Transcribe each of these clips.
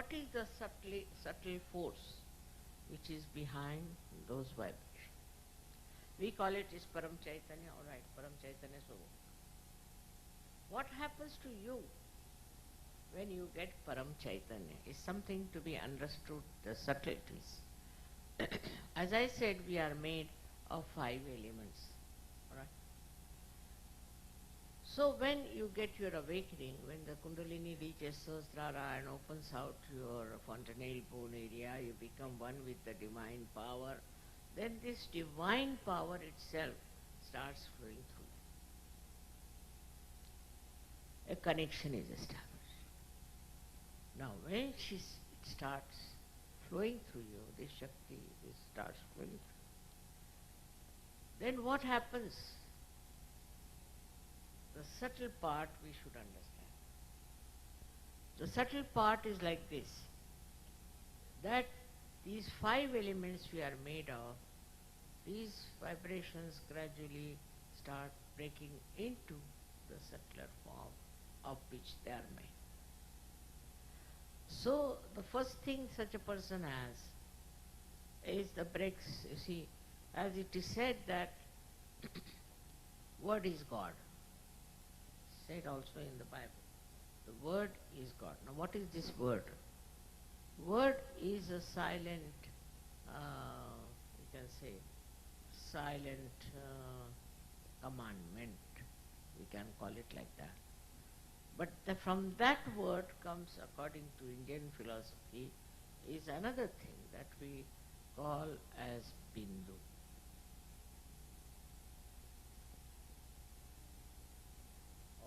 what is the subtle force which is behind those vibrations? We call it is Param Chaitanya, alright, Param Chaitanya. So, what happens to you when you get Param Chaitanya is something to be understood, the subtleties. As I said, we are made of 5 elements. Alright? So when you get your awakening, when the Kundalini reaches Sahasrara and opens out your fontanelle bone area, you become one with the divine power, then this divine power itself starts flowing through you. A connection is established. Now when it starts flowing through you, this Shakti, this starts flowing through, then what happens? The subtle part we should understand. The subtle part is like this, that these 5 elements we are made of, these vibrations gradually start breaking into the subtler form of which they are made. So the first thing such a person has is the breaks. You see, as it is said that word is God. Said also in the Bible. The word is God. Now what is this word? Word is a silent, you can say, silent commandment. We can call it like that. But from that word comes, according to Indian philosophy, is another thing that we call as Bindu.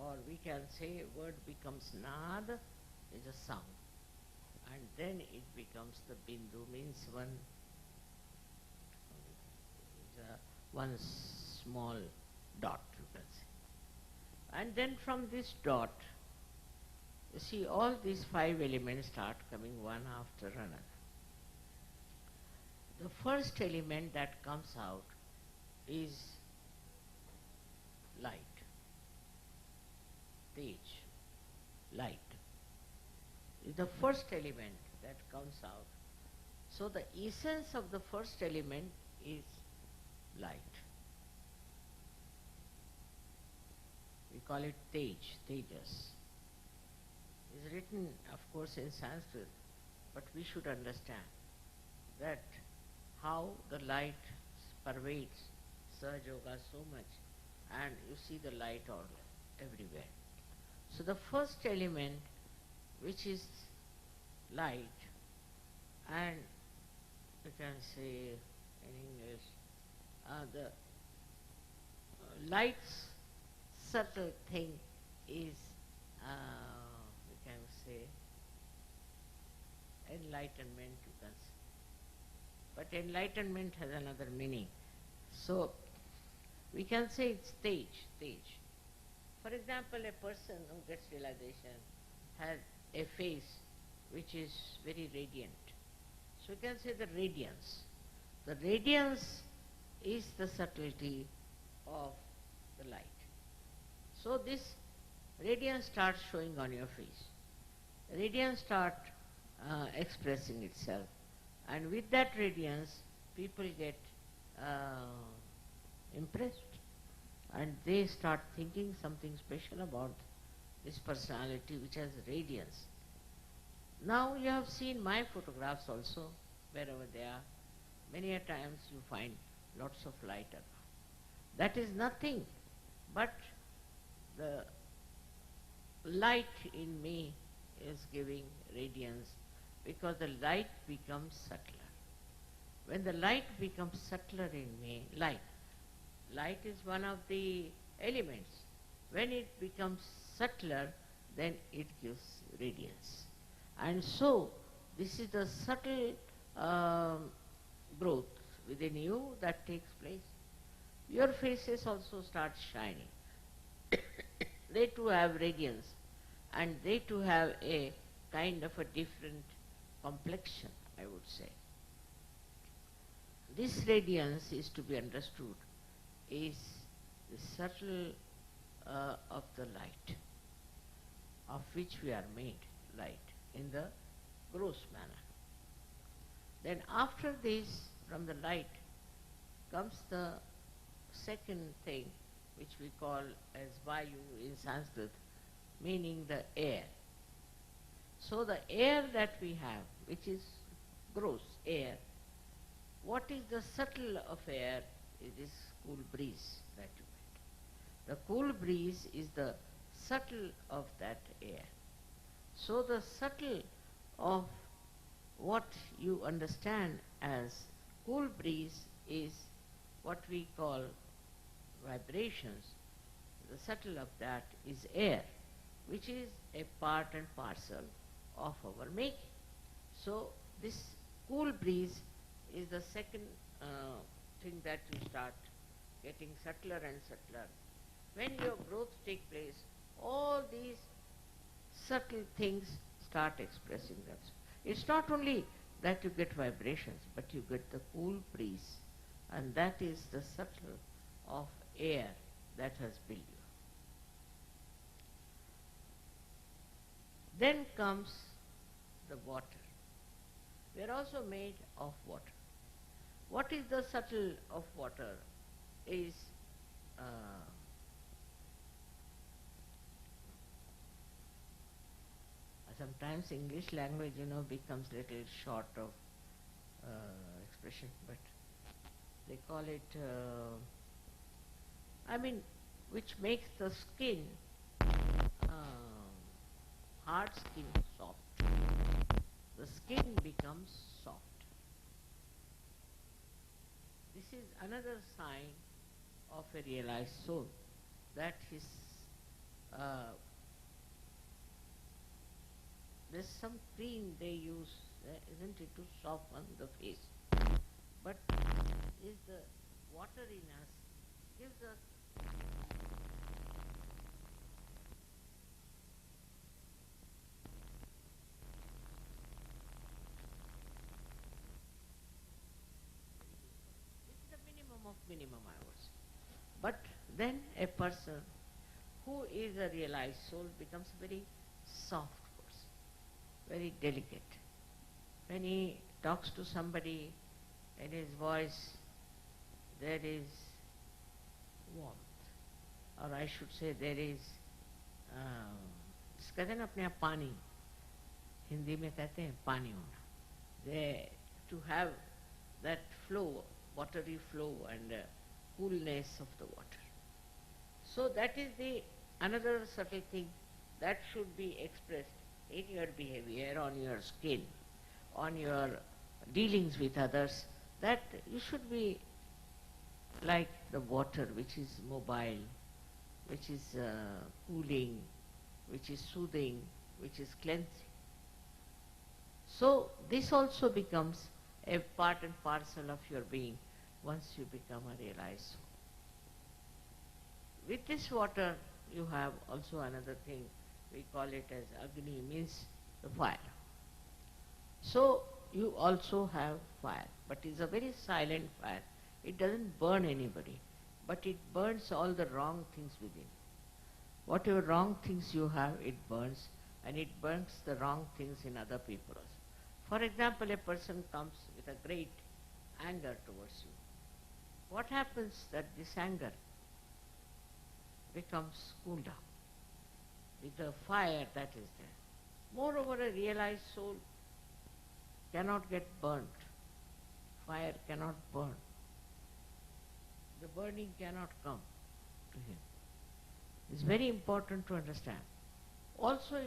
Or we can say word becomes Nad, is a sound. And then it becomes the Bindu, means one small dot, you can say. And then from this dot, you see all these 5 elements start coming one after another. The first element that comes out is light. Tej, light, is the first element that comes out. So the essence of the first element is light. We call it Tej, Tejas. It is written, of course, in Sanskrit, but we should understand that how the light pervades Sahaja Yoga so much, and you see the light all everywhere. So the first element, which is light, and you can say in English, the light's subtle thing is, we can say, enlightenment, you can say. But enlightenment has another meaning. So we can say it's Tej. For example, a person who gets realization has a face which is very radiant. So we can say the radiance. The radiance is the subtlety of the light. So this radiance starts showing on your face. Radiance starts expressing itself. And with that radiance, people get impressed. And they start thinking something special about this personality which has radiance. Now you have seen my photographs also, wherever they are. Many a times you find lots of light around. That is nothing but the light in me is giving radiance, because the light becomes subtler. When the light becomes subtler in me, light is one of the elements. When it becomes subtler, then it gives radiance. And so, this is the subtle growth within you that takes place. Your faces also start shining. They too have radiance, and they too have a kind of a different complexion, I would say. This radiance is to be understood is the subtle of the light, of which we are made, light, in the gross manner. Then after this, from the light, comes the second thing, which we call as Vayu in Sanskrit, meaning the air. So the air that we have, which is gross air, what is the subtle of air? It is cool breeze that you get. The cool breeze is the subtle of that air. So the subtle of what you understand as cool breeze is what we call vibrations. The subtle of that is air, which is a part and parcel of our making. So this cool breeze is the second thing that you start getting subtler and subtler. When your growth takes place, all these subtle things start expressing themselves. It's not only that you get vibrations, but you get the cool breeze, and that is the subtle of air that has built you. Then comes the water. We are also made of water. What is the subtle of water is sometimes English language, becomes little short of expression, but they call it, which makes the skin, hard skin soft. The skin becomes soft. This is another sign of a realized soul, that his there's some cream they use, isn't it, to soften the face. But is the water in us gives us it's the minimum of minimum, I would say. But then a person who is a realized soul becomes very soft person, very delicate. When he talks to somebody, in his voice there is warmth, or I should say there is, कहते हैं ना अपने आप पानी, हिंदी में कहते हैं पानी होना. To have that flow, watery flow and coolness of the water. So that is the another subtle thing that should be expressed in your behavior, on your skin, on your dealings with others, that you should be like the water, which is mobile, which is cooling, which is soothing, which is cleansing. So this also becomes a part and parcel of your being once you become a realized soul. With this water you have also another thing, we call it as Agni, means the fire. So you also have fire, but it's a very silent fire. It doesn't burn anybody, but it burns all the wrong things within. Whatever wrong things you have, it burns, and it burns the wrong things in other people also. For example, a person comes with a great anger towards you. What happens that this anger becomes cooled down with the fire that is there. Moreover, a realized soul cannot get burnt. Fire cannot burn. The burning cannot come to him. It's very important to understand. Also,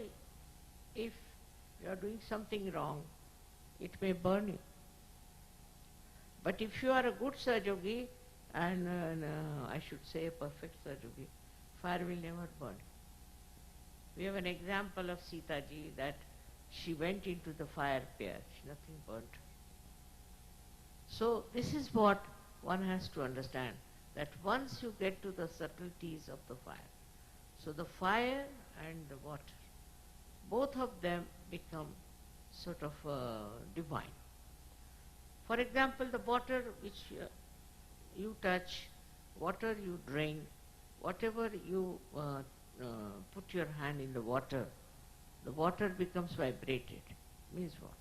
if you are doing something wrong, it may burn you. But if you are a good Sahajogi, and I should say a perfect Sahajogi, fire will never burn. We have an example of Sita ji, that she went into the fire pit, nothing burnt her. So this is what one has to understand, that once you get to the subtleties of the fire, so the fire and the water, both of them become sort of divine. For example, the water which you touch, water you drink, whatever you put your hand in the water becomes vibrated. Means what?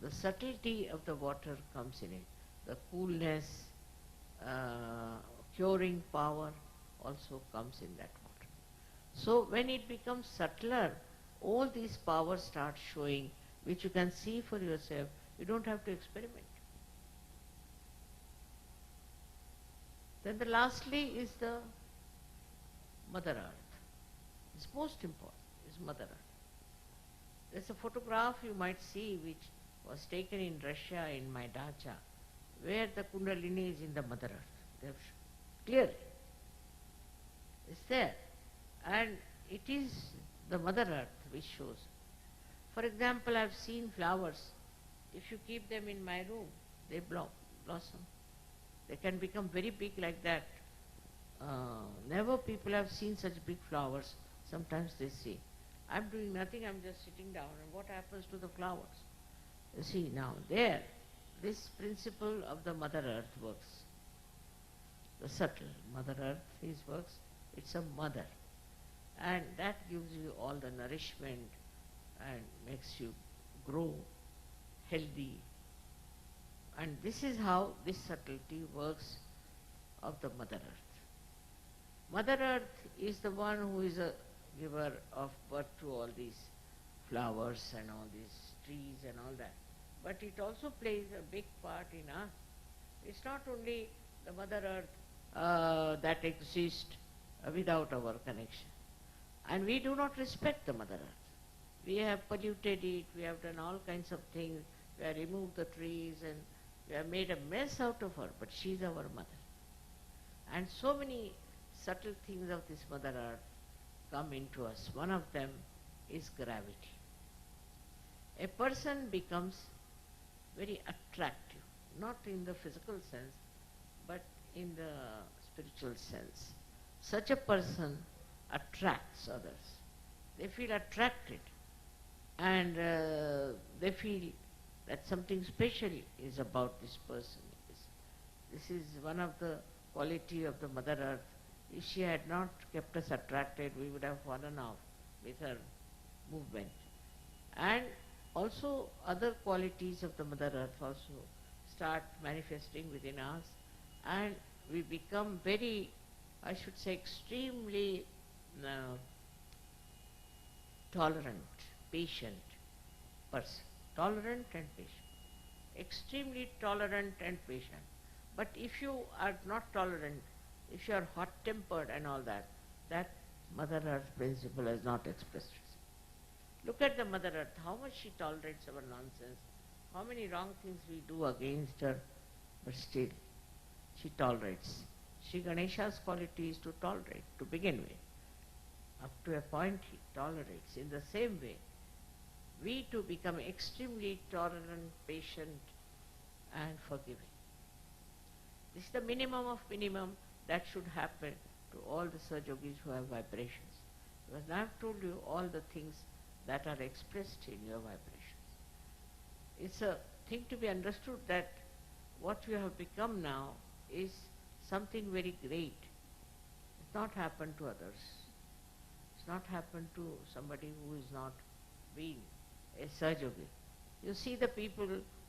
The subtlety of the water comes in it. The coolness, uh, curing power also comes in that water. So when it becomes subtler, all these powers start showing, which you can see for yourself. You don't have to experiment. Then the lastly is the Mother Earth. It's most important, is Mother Earth. There's a photograph you might see which was taken in Russia in my dacha, where the Kundalini is in the Mother Earth. They have clearly. It's there. And it is the Mother Earth which shows. For example, I've seen flowers. If you keep them in my room, they blossom. They can become very big like that. Never people have seen such big flowers. Sometimes they say, I'm doing nothing, I'm just sitting down, and what happens to the flowers? You see, now there, this principle of the Mother Earth works. The subtle Mother Earth is works. It's a mother. And that gives you all the nourishment and makes you grow healthy. And this is how this subtlety works of the Mother Earth. Mother Earth is the one who is a giver of birth to all these flowers and all these trees and all that. But it also plays a big part in us. It's not only the Mother Earth that exists without our connection. And we do not respect the Mother Earth. We have polluted it, we have done all kinds of things, we have removed the trees and we have made a mess out of her, but she is our mother. And so many subtle things of this Mother Earth come into us. One of them is gravity. A person becomes very attractive, not in the physical sense, but in the spiritual sense. Such a person attracts others. They feel attracted and they feel that something special is about this person. This is one of the quality of the Mother Earth. If she had not kept us attracted, we would have fallen off with her movement. And also other qualities of the Mother Earth also start manifesting within us, and we become very, I should say, extremely tolerant, patient person. Tolerant and patient. Extremely tolerant and patient. But if you are not tolerant, if you are hot-tempered and all that, that Mother Earth principle has not expressed itself. Look at the Mother Earth, how much she tolerates our nonsense, how many wrong things we do against her, but still she tolerates. Sri Ganesha's quality is to tolerate, to begin with. Up to a point he tolerates. In the same way, we too become extremely tolerant, patient and forgiving. This is the minimum of minimum that should happen to all the Sahajogis who have vibrations. Because I have told you all the things that are expressed in your vibrations. It's a thing to be understood that what you have become now is something very great. It's not happened to others. It's not happened to somebody who is not being a Sahajogi. You see the people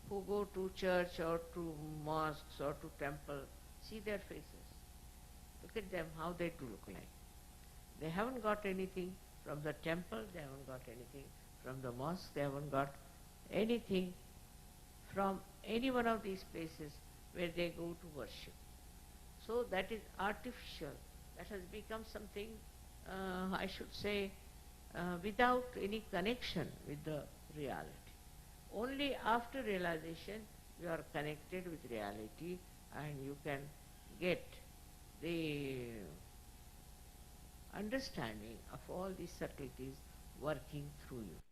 who go to church or to mosques or to temple, see their faces. Look at them, how they do look like. They haven't got anything from the temple, they haven't got anything from the mosque, they haven't got anything from any one of these places where they go to worship. So that is artificial. That has become something, I should say, without any connection with the reality. Only after realization you are connected with reality and you can get the understanding of all these subtleties working through you.